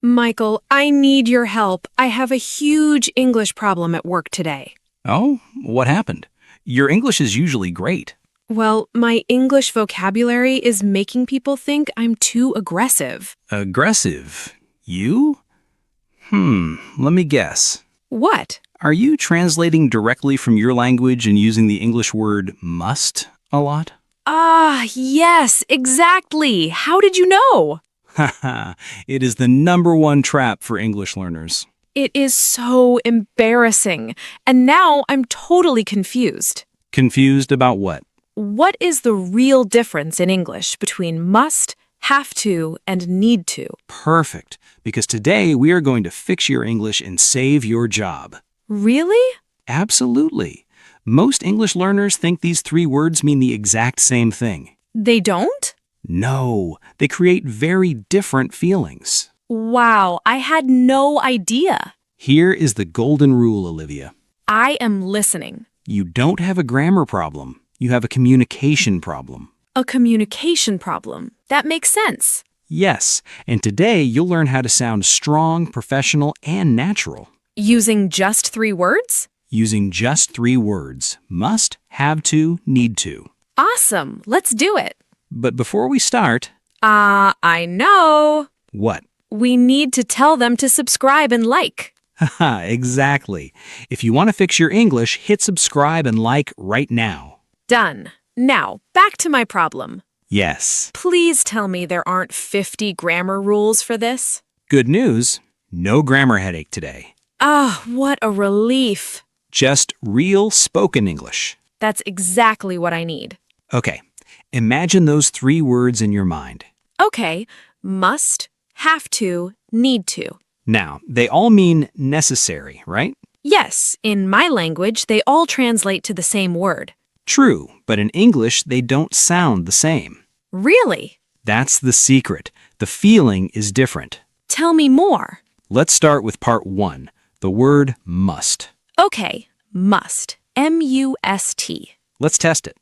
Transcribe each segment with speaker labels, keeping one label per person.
Speaker 1: Michael, I need your help. I have a huge English problem at work today.
Speaker 2: Oh, what happened? Your English is usually great.
Speaker 1: Well, my English vocabulary is making people think I'm too aggressive.
Speaker 2: Aggressive? You? Let me guess.
Speaker 1: What?
Speaker 2: Are you translating directly from your language and using the English word must a lot?
Speaker 1: Ah, yes, exactly. How did you know?
Speaker 2: Haha, it is the #1 trap for English learners.
Speaker 1: It is so embarrassing. And now I'm totally confused.
Speaker 2: Confused about what?
Speaker 1: What is the real difference in English between must, have to, and need to?
Speaker 2: Perfect, because today we are going to fix your English and save your job.
Speaker 1: Really?
Speaker 2: Absolutely. Most English learners think these 3 words mean the exact same thing.
Speaker 1: They don't?
Speaker 2: No, they create very different feelings.
Speaker 1: Wow, I had no idea.
Speaker 2: Here is the golden rule, Olivia.
Speaker 1: I am listening.
Speaker 2: You don't have a grammar problem. You have a communication problem.
Speaker 1: A communication problem. That makes sense.
Speaker 2: Yes, and today you'll learn how to sound strong, professional, and natural.
Speaker 1: Using just 3 words?
Speaker 2: Using just 3 words. Must, have to, need to.
Speaker 1: Awesome. Let's do it.
Speaker 2: But before we start...
Speaker 1: I know.
Speaker 2: What?
Speaker 1: We need to tell them to subscribe and like.
Speaker 2: Haha, exactly. If you want to fix your English, hit subscribe and like right now.
Speaker 1: Done. Now, back to my problem.
Speaker 2: Yes.
Speaker 1: Please tell me there aren't 50 grammar rules for this.
Speaker 2: Good news. No grammar headache today.
Speaker 1: Ah, what a relief.
Speaker 2: Just real spoken English.
Speaker 1: That's exactly what I need.
Speaker 2: Okay. Imagine those 3 words in your mind.
Speaker 1: Okay, must, have to, need to.
Speaker 2: Now, they all mean necessary, right?
Speaker 1: Yes, in my language, they all translate to the same word.
Speaker 2: True, but in English, they don't sound the same.
Speaker 1: Really?
Speaker 2: That's the secret. The feeling is different.
Speaker 1: Tell me more.
Speaker 2: Let's start with part 1, the word must.
Speaker 1: Okay, must. M-U-S-T.
Speaker 2: Let's test it.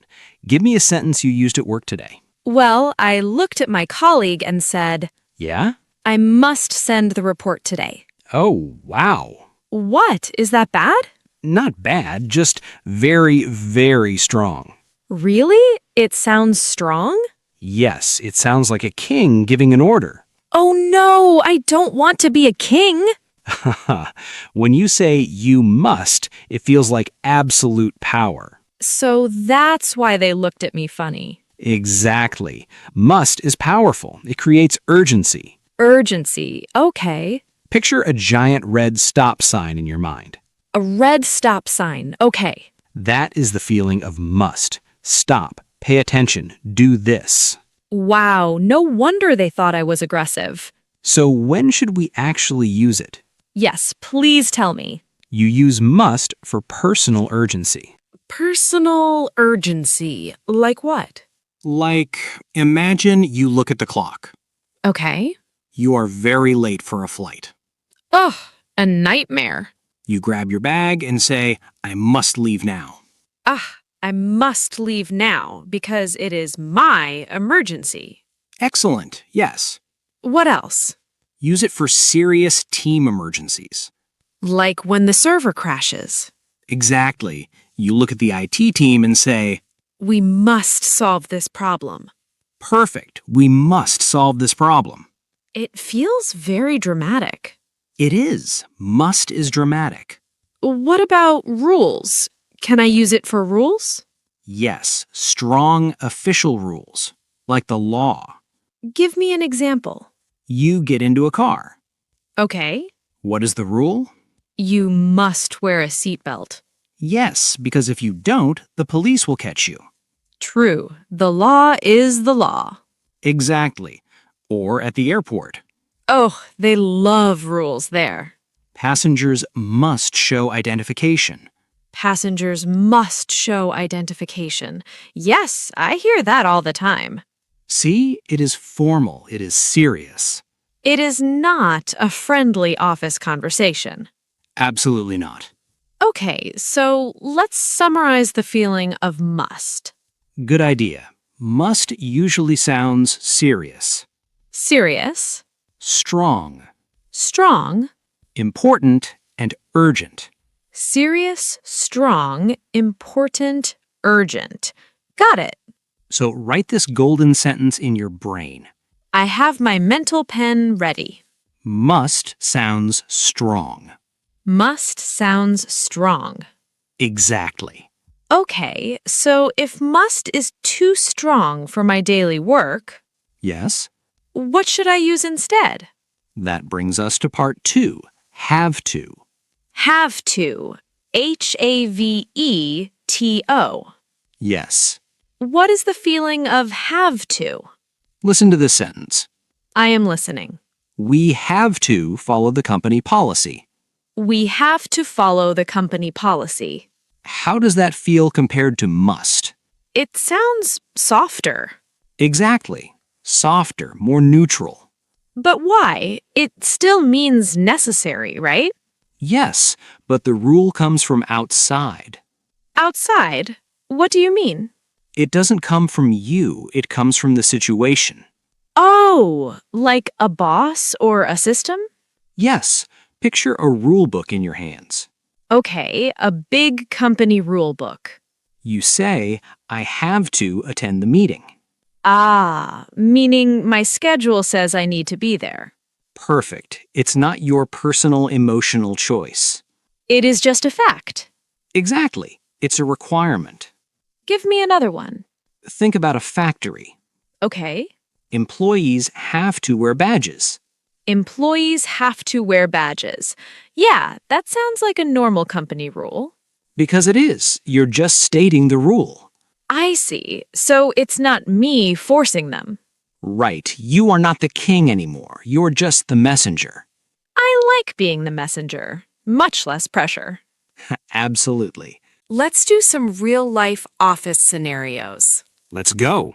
Speaker 2: Give me a sentence you used at work today.
Speaker 1: Well, I looked at my colleague and said,
Speaker 2: Yeah?
Speaker 1: I must send the report today.
Speaker 2: Oh, wow.
Speaker 1: What? Is that bad?
Speaker 2: Not bad, just very, very strong.
Speaker 1: Really? It sounds strong?
Speaker 2: Yes, it sounds like a king giving an order.
Speaker 1: Oh no, I don't want to be a king.
Speaker 2: When you say you must, it feels like absolute power.
Speaker 1: So that's why they looked at me funny.
Speaker 2: Exactly. Must is powerful. It creates urgency.
Speaker 1: Urgency. Okay.
Speaker 2: Picture a giant red stop sign in your mind.
Speaker 1: A red stop sign. Okay.
Speaker 2: That is the feeling of must. Stop. Pay attention. Do this.
Speaker 1: Wow, no wonder they thought I was aggressive.
Speaker 2: So when should we actually use it?
Speaker 1: Yes, please tell me.
Speaker 2: You use must for personal urgency.
Speaker 1: Personal urgency. Like what?
Speaker 3: Like, imagine you look at the clock.
Speaker 1: Okay.
Speaker 3: You are very late for a flight.
Speaker 1: Ugh, a nightmare.
Speaker 3: You grab your bag and say, I must leave now.
Speaker 1: I must leave now because it is my emergency.
Speaker 3: Excellent, yes.
Speaker 1: What else?
Speaker 3: Use it for serious team emergencies.
Speaker 1: Like when the server crashes.
Speaker 3: Exactly. You look at the IT team and say,
Speaker 1: We must solve this problem.
Speaker 3: perfect, we must solve this problem.
Speaker 1: It feels very dramatic.
Speaker 3: It is. Must is dramatic.
Speaker 1: What about rules? Can I use it for rules?
Speaker 3: Yes, strong official rules, like the law.
Speaker 1: Give me an example.
Speaker 3: You get into a car.
Speaker 1: Okay.
Speaker 3: What is the rule?
Speaker 1: You must wear a seatbelt.
Speaker 3: Yes, because if you don't, the police will catch you.
Speaker 1: True. The law is the law.
Speaker 3: Exactly. Or at the airport.
Speaker 1: Oh, they love rules there.
Speaker 3: Passengers must show identification.
Speaker 1: Passengers must show identification. Yes, I hear that all the time.
Speaker 3: See, it is formal, it is serious.
Speaker 1: It is not a friendly office conversation.
Speaker 3: Absolutely not.
Speaker 1: Okay, so let's summarize the feeling of must.
Speaker 3: Good idea. Must usually sounds serious,
Speaker 1: Serious,
Speaker 3: strong,
Speaker 1: strong,
Speaker 3: important, and urgent.
Speaker 1: serious, strong, important, urgent. Got it.
Speaker 3: So write this golden sentence in your brain.
Speaker 1: I have my mental pen ready.
Speaker 3: Must sounds strong.
Speaker 1: Must sounds strong.
Speaker 3: Exactly.
Speaker 1: Okay, so if must is too strong for my daily work,
Speaker 3: Yes?
Speaker 1: what should I use instead?
Speaker 3: That brings us to part 2. Have to.
Speaker 1: Have to. Haveto.
Speaker 3: Yes.
Speaker 1: What is the feeling of have to?
Speaker 3: Listen to this sentence.
Speaker 1: I am listening.
Speaker 3: We have to follow the company policy.
Speaker 1: We have to follow the company policy.
Speaker 3: How does that feel compared to must?
Speaker 1: It sounds softer.
Speaker 3: Exactly. Softer, more neutral.
Speaker 1: But why? It still means necessary, right?
Speaker 3: Yes, but the rule comes from outside.
Speaker 1: Outside? What do you mean?
Speaker 3: It doesn't come from you, it comes from the situation.
Speaker 1: Oh, like a boss or a system?
Speaker 3: Yes, picture a rule book in your hands.
Speaker 1: Okay, a big company rule book.
Speaker 3: You say, I have to attend the meeting.
Speaker 1: Ah, meaning my schedule says I need to be there.
Speaker 3: Perfect. It's not your personal emotional choice.
Speaker 1: It is just a fact.
Speaker 3: Exactly. It's a requirement.
Speaker 1: Give me another one.
Speaker 3: Think about a factory.
Speaker 1: Okay.
Speaker 3: Employees have to wear badges.
Speaker 1: Employees have to wear badges. Yeah, that sounds like a normal company rule.
Speaker 3: Because it is. You're just stating the rule.
Speaker 1: I see. So it's not me forcing them.
Speaker 3: Right. You are not the king anymore. You're just the messenger.
Speaker 1: I like being the messenger. Much less pressure.
Speaker 3: Absolutely.
Speaker 1: Let's do some real-life office scenarios.
Speaker 2: Let's go.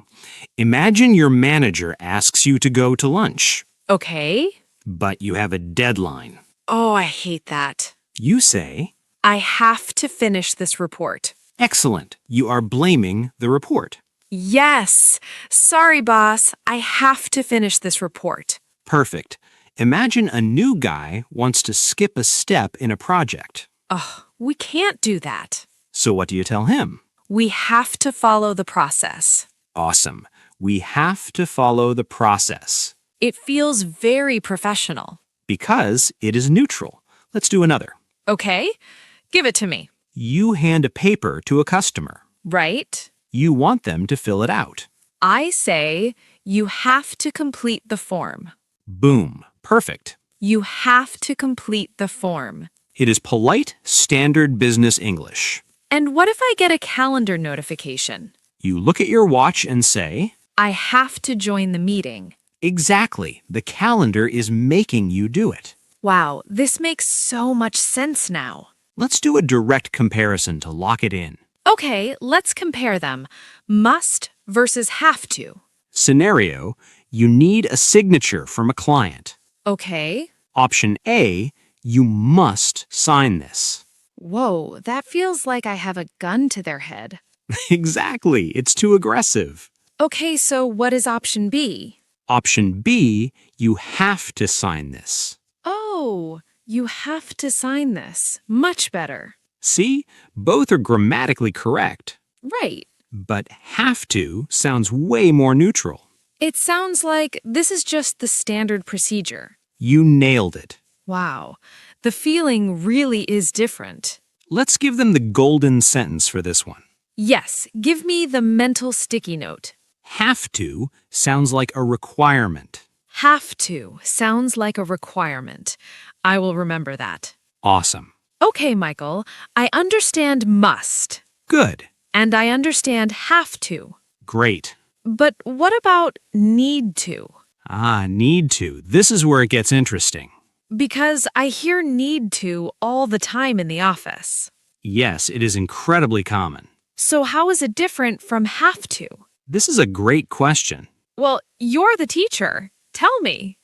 Speaker 2: Imagine your manager asks you to go to lunch,
Speaker 1: Okay.
Speaker 2: but you have a deadline.
Speaker 1: Oh, I hate that.
Speaker 2: You say,
Speaker 1: I have to finish this report.
Speaker 2: excellent. You are blaming the report.
Speaker 1: Yes. Sorry, boss. I have to finish this report.
Speaker 2: Perfect. Imagine a new guy wants to skip a step in a project.
Speaker 1: Oh, we can't do that.
Speaker 2: So what do you tell him?
Speaker 1: We have to follow the process.
Speaker 2: Awesome. We have to follow the process
Speaker 1: It feels very professional.
Speaker 2: because it is neutral. Let's do another.
Speaker 1: Okay. Give it to me.
Speaker 2: You hand a paper to a customer.
Speaker 1: Right?
Speaker 2: You want them to fill it out.
Speaker 1: I say you have to complete the form.
Speaker 2: Boom. Perfect.
Speaker 1: You have to complete the form.
Speaker 2: It is polite, standard business English.
Speaker 1: And what if I get a calendar notification?
Speaker 2: You look at your watch and say,
Speaker 1: I have to join the meeting.
Speaker 2: exactly, the calendar is making you do it.
Speaker 1: Wow, this makes so much sense now.
Speaker 2: Let's do a direct comparison to lock it in.
Speaker 1: Okay, let's compare them. Must versus have to.
Speaker 2: Scenario, you need a signature from a client.
Speaker 1: Okay.
Speaker 2: Option A, you must sign this.
Speaker 1: Whoa, that feels like I have a gun to their head.
Speaker 2: Exactly, it's too aggressive.
Speaker 1: Okay, so what is option B?
Speaker 2: Option B, you have to sign this.
Speaker 1: Oh, you have to sign this. Much better.
Speaker 2: See, both are grammatically correct,
Speaker 1: Right.
Speaker 2: but have to sounds way more neutral.
Speaker 1: It sounds like this is just the standard procedure.
Speaker 2: You nailed it.
Speaker 1: Wow, the feeling really is different.
Speaker 2: Let's give them the golden sentence for this one.
Speaker 1: Yes, give me the mental sticky note.
Speaker 2: Have to sounds like a requirement.
Speaker 1: Have to sounds like a requirement. I will remember that.
Speaker 2: Awesome.
Speaker 1: Okay, Michael, I understand must,
Speaker 2: Good.
Speaker 1: and I understand have to.
Speaker 2: Great.
Speaker 1: But what about need to?
Speaker 2: Need to. This is where it gets interesting.
Speaker 1: Because I hear need to all the time in the office.
Speaker 2: Yes, it is incredibly common.
Speaker 1: So how is it different from have to?
Speaker 2: This is a great question.
Speaker 1: Well, you're the teacher. Tell me.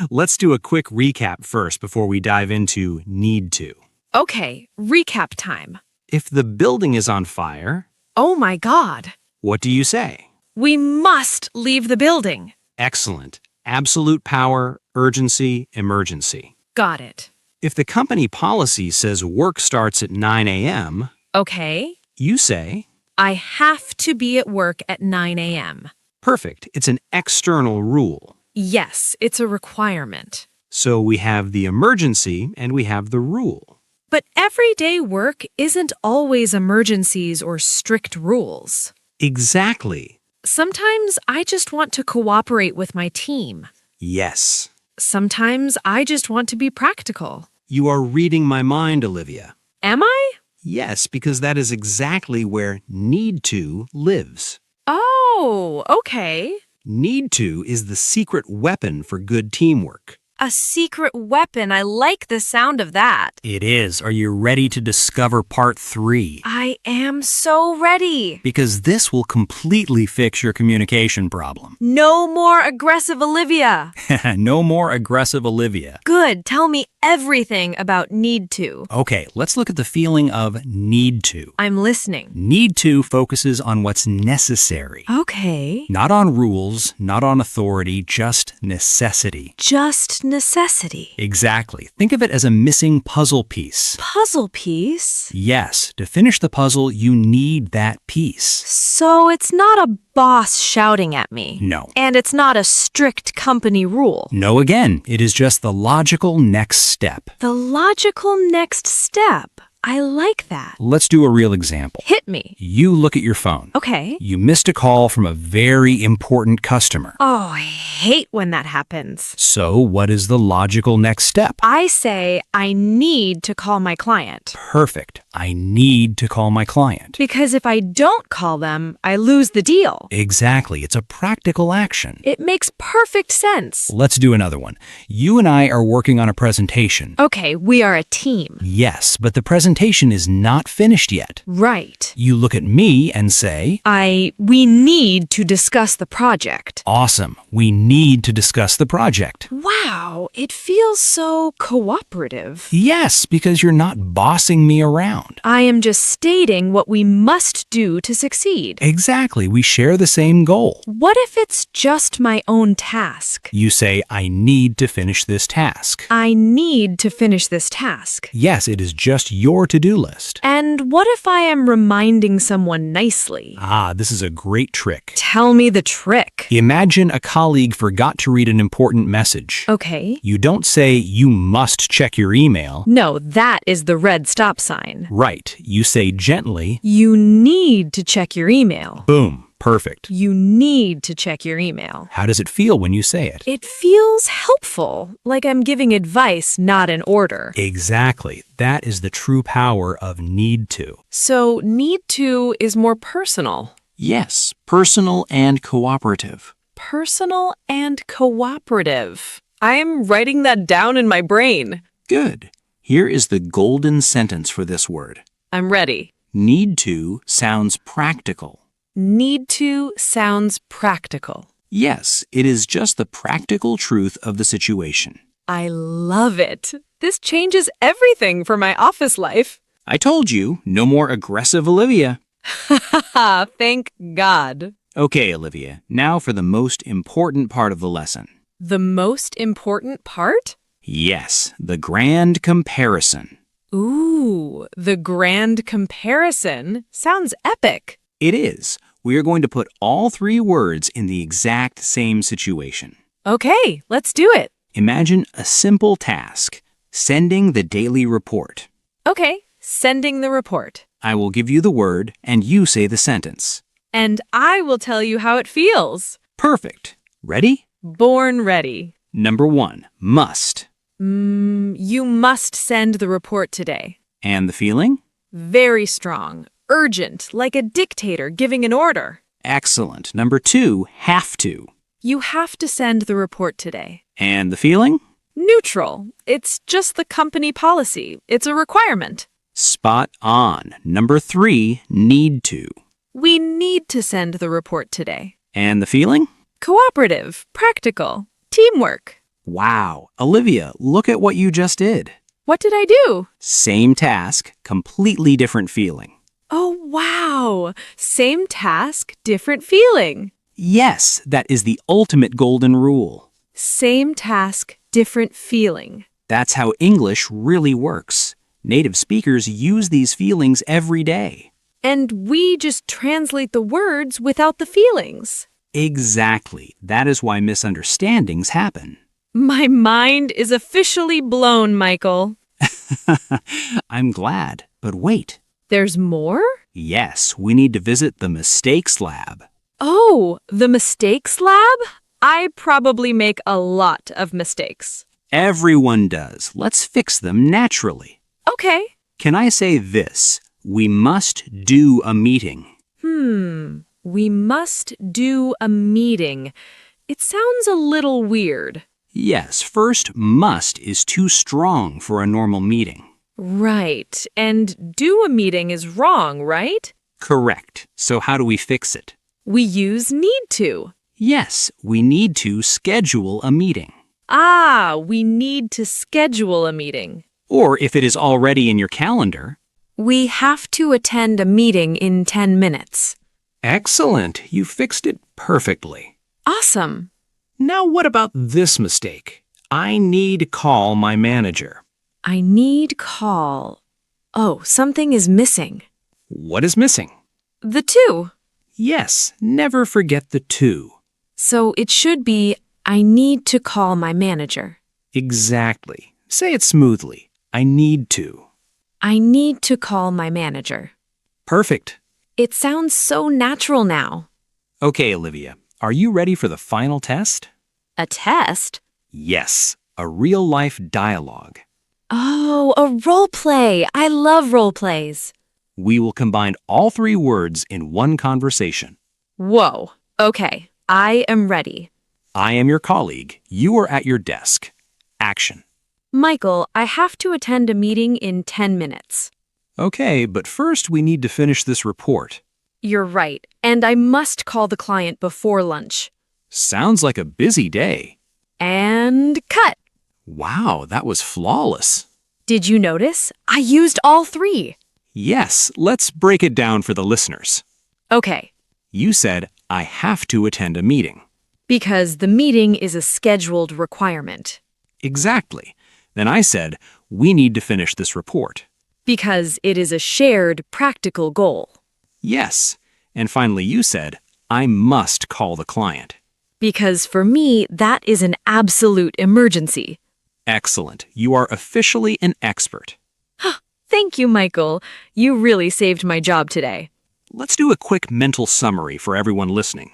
Speaker 2: Let's do a quick recap first before we dive into need to.
Speaker 1: Okay, recap time.
Speaker 2: If the building is on fire,
Speaker 1: Oh my God.
Speaker 2: what do you say?
Speaker 1: We must leave the building.
Speaker 2: Excellent.
Speaker 3: Absolute power, urgency, emergency.
Speaker 1: Got it.
Speaker 3: If the company policy says work starts at 9 a.m.,
Speaker 1: Okay.
Speaker 3: you say,
Speaker 1: I have to be at work at 9 a.m.
Speaker 3: perfect, it's an external rule.
Speaker 1: Yes, it's a requirement.
Speaker 3: So we have the emergency and we have the rule.
Speaker 1: But everyday work isn't always emergencies or strict rules.
Speaker 3: Exactly.
Speaker 1: Sometimes I just want to cooperate with my team.
Speaker 3: Yes.
Speaker 1: Sometimes I just want to be practical.
Speaker 3: You are reading my mind, Olivia.
Speaker 1: Am I?
Speaker 3: Yes, because that is exactly where need to lives.
Speaker 1: Oh, okay.
Speaker 3: Need to is the secret weapon for good teamwork.
Speaker 1: A secret weapon. I like the sound of that.
Speaker 3: It is. Are you ready to discover part 3?
Speaker 1: I am so ready.
Speaker 3: Because this will completely fix your communication problem.
Speaker 1: No more aggressive Olivia.
Speaker 3: No more aggressive Olivia.
Speaker 1: Good. Tell me everything about need to.
Speaker 3: Okay, let's look at the feeling of need to.
Speaker 1: I'm listening.
Speaker 3: Need to focuses on what's necessary.
Speaker 1: Okay.
Speaker 3: Not on rules, not on authority, just necessity.
Speaker 1: Just necessity.
Speaker 3: Exactly. Think of it as a missing puzzle piece.
Speaker 1: Puzzle piece?
Speaker 3: Yes, to finish the puzzle, you need that piece.
Speaker 1: So it's not a boss shouting at me.
Speaker 3: No.
Speaker 1: And it's not a strict company rule.
Speaker 3: No, again, it is just the logical next step.
Speaker 1: The logical next step. I like that.
Speaker 3: Let's do a real example.
Speaker 1: Hit me.
Speaker 3: You look at your phone.
Speaker 1: Okay.
Speaker 3: You missed a call from a very important customer.
Speaker 1: Oh, I hate when that happens.
Speaker 3: So what is the logical next step?
Speaker 1: I say I need to call my client.
Speaker 3: Perfect. I need to call my client.
Speaker 1: Because if I don't call them, I lose the deal.
Speaker 3: Exactly. It's a practical action.
Speaker 1: It makes perfect sense.
Speaker 3: Let's do another one. You and I are working on a presentation.
Speaker 1: Okay, we are a team.
Speaker 3: Yes, but the presentation is not finished yet.
Speaker 1: Right.
Speaker 3: You look at me and say,
Speaker 1: We need to discuss the project.
Speaker 3: awesome. We need to discuss the project.
Speaker 1: Wow, it feels so cooperative.
Speaker 3: Yes, because you're not bossing me around.
Speaker 1: I am just stating what we must do to succeed.
Speaker 3: Exactly. We share the same goal.
Speaker 1: What if it's just my own task?
Speaker 3: You say, I need to finish this task.
Speaker 1: I need to finish this task.
Speaker 3: Yes, it is just your to-do list.
Speaker 1: And what if I am reminding someone nicely?
Speaker 3: This is a great trick.
Speaker 1: Tell me the trick.
Speaker 3: Imagine a colleague forgot to read an important message.
Speaker 1: Okay.
Speaker 3: You don't say, you must check your email.
Speaker 1: No, that is the red stop sign.
Speaker 3: Right. You say gently,
Speaker 1: You need to check your email.
Speaker 3: boom, perfect.
Speaker 1: You need to check your email.
Speaker 3: How does it feel when you say it?
Speaker 1: It feels helpful, like I'm giving advice, not an order.
Speaker 3: Exactly. That is the true power of need to.
Speaker 1: So need to is more personal.
Speaker 3: Yes, personal and cooperative.
Speaker 1: Personal and cooperative. I'm writing that down in my brain.
Speaker 3: Good. Here is the golden sentence for this word.
Speaker 1: I'm ready.
Speaker 3: Need to sounds practical.
Speaker 1: Need to sounds practical.
Speaker 3: Yes, it is just the practical truth of the situation.
Speaker 1: I love it. This changes everything for my office life.
Speaker 3: I told you, no more aggressive Olivia.
Speaker 1: Haha, thank God.
Speaker 3: Okay, Olivia, now for the most important part of the lesson.
Speaker 1: The most important part?
Speaker 3: Yes, the grand comparison.
Speaker 1: Ooh, the grand comparison sounds epic.
Speaker 3: It is. We are going to put all 3 words in the exact same situation.
Speaker 1: Okay, let's do it.
Speaker 3: Imagine a simple task, sending the daily report.
Speaker 1: Okay, sending the report.
Speaker 3: I will give you the word and you say the sentence.
Speaker 1: And I will tell you how it feels.
Speaker 3: Perfect. Ready?
Speaker 1: Born ready.
Speaker 3: Number 1, must.
Speaker 1: You must send the report today.
Speaker 3: And the feeling?
Speaker 1: Very strong. Urgent, like a dictator giving an order.
Speaker 3: Excellent. Number 2, have to.
Speaker 1: You have to send the report today.
Speaker 3: And the feeling?
Speaker 1: Neutral. It's just the company policy. It's a requirement.
Speaker 3: Spot on. Number 3, need to.
Speaker 1: We need to send the report today.
Speaker 3: And the feeling?
Speaker 1: Cooperative, practical, teamwork.
Speaker 3: Wow. Olivia, look at what you just did.
Speaker 1: What did I do?
Speaker 3: Same task, completely different feeling.
Speaker 1: Oh, wow. Same task, different feeling.
Speaker 3: Yes, that is the ultimate golden rule.
Speaker 1: Same task, different feeling.
Speaker 3: That's how English really works. Native speakers use these feelings every day.
Speaker 1: And we just translate the words without the feelings.
Speaker 3: Exactly. That is why misunderstandings happen.
Speaker 1: My mind is officially blown, Michael.
Speaker 3: I'm glad. But wait.
Speaker 1: There's more?
Speaker 3: Yes, we need to visit the mistakes lab.
Speaker 1: Oh, the mistakes lab? I probably make a lot of mistakes.
Speaker 3: Everyone does. Let's fix them naturally.
Speaker 1: Okay.
Speaker 3: Can I say this? We must do a meeting.
Speaker 1: We must do a meeting. It sounds a little weird.
Speaker 3: Yes, first, must is too strong for a normal meeting.
Speaker 1: Right. And do a meeting is wrong, right?
Speaker 3: Correct. So how do we fix it?
Speaker 1: We use need to.
Speaker 3: Yes, we need to schedule a meeting.
Speaker 1: We need to schedule a meeting.
Speaker 3: Or if it is already in your calendar.
Speaker 1: We have to attend a meeting in 10 minutes.
Speaker 2: Excellent. You fixed it perfectly.
Speaker 1: Awesome.
Speaker 2: Now what about this mistake? I need call my manager.
Speaker 1: I need call. Oh, something is missing.
Speaker 2: What is missing?
Speaker 1: The to.
Speaker 2: Yes, never forget the to.
Speaker 1: So it should be, I need to call my manager.
Speaker 2: Exactly. Say it smoothly. I need to.
Speaker 1: I need to call my manager.
Speaker 2: Perfect.
Speaker 1: It sounds so natural now.
Speaker 2: Okay, Olivia, are you ready for the final test?
Speaker 1: A test?
Speaker 2: Yes, a real-life dialogue.
Speaker 1: Oh, a role play. I love role plays.
Speaker 2: We will combine all three words in one conversation.
Speaker 1: Whoa. Okay, I am ready.
Speaker 2: I am your colleague. You are at your desk. Action.
Speaker 1: Michael, I have to attend a meeting in 10 minutes.
Speaker 2: Okay, but first we need to finish this report.
Speaker 1: You're right, and I must call the client before lunch.
Speaker 2: Sounds like a busy day.
Speaker 1: And cut.
Speaker 2: Wow, that was flawless.
Speaker 1: Did you notice? I used all three.
Speaker 2: Yes, let's break it down for the listeners.
Speaker 1: Okay,
Speaker 2: You said, I have to attend a meeting.
Speaker 1: because the meeting is a scheduled requirement.
Speaker 2: Exactly. Then I said, we need to finish this report.
Speaker 1: Because it is a shared practical goal.
Speaker 2: Yes. And finally you said, I must call the client.
Speaker 1: Because for me, that is an absolute emergency.
Speaker 2: Excellent. You are officially an expert.
Speaker 1: Thank you, Michael. You really saved my job today.
Speaker 2: Let's do a quick mental summary for everyone listening.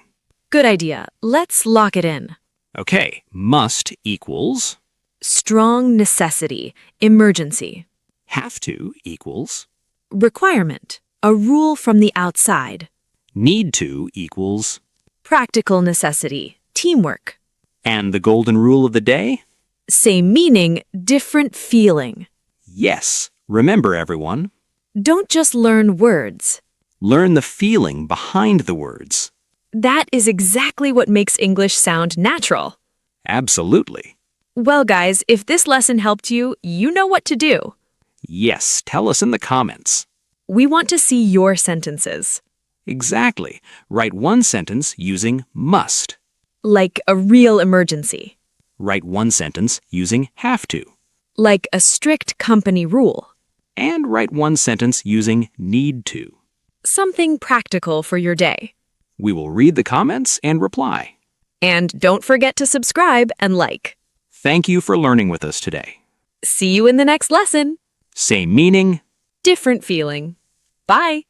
Speaker 1: Good idea. Let's lock it in.
Speaker 2: Okay, must equals,
Speaker 1: Strong necessity, emergency.
Speaker 2: have to equals,
Speaker 1: Requirement, a rule from the outside.
Speaker 2: need to equals,
Speaker 1: Practical necessity, teamwork.
Speaker 2: and the golden rule of the day?
Speaker 1: Same meaning, different feeling.
Speaker 2: Yes. Remember, everyone,
Speaker 1: Don't just learn words.
Speaker 2: learn the feeling behind the words.
Speaker 1: That is exactly what makes English sound natural.
Speaker 2: Absolutely.
Speaker 1: Well, guys, if this lesson helped you, you know what to do.
Speaker 2: Yes, tell us in the comments.
Speaker 1: We want to see your sentences.
Speaker 2: Exactly. Write one sentence using must.
Speaker 1: Like a real emergency.
Speaker 2: Write one sentence using have to.
Speaker 1: Like a strict company rule.
Speaker 2: And write one sentence using need to.
Speaker 1: Something practical for your day.
Speaker 2: We will read the comments and reply.
Speaker 1: And don't forget to subscribe and like.
Speaker 2: Thank you for learning with us today.
Speaker 1: See you in the next lesson.
Speaker 2: Same meaning.
Speaker 1: Different feeling. Bye.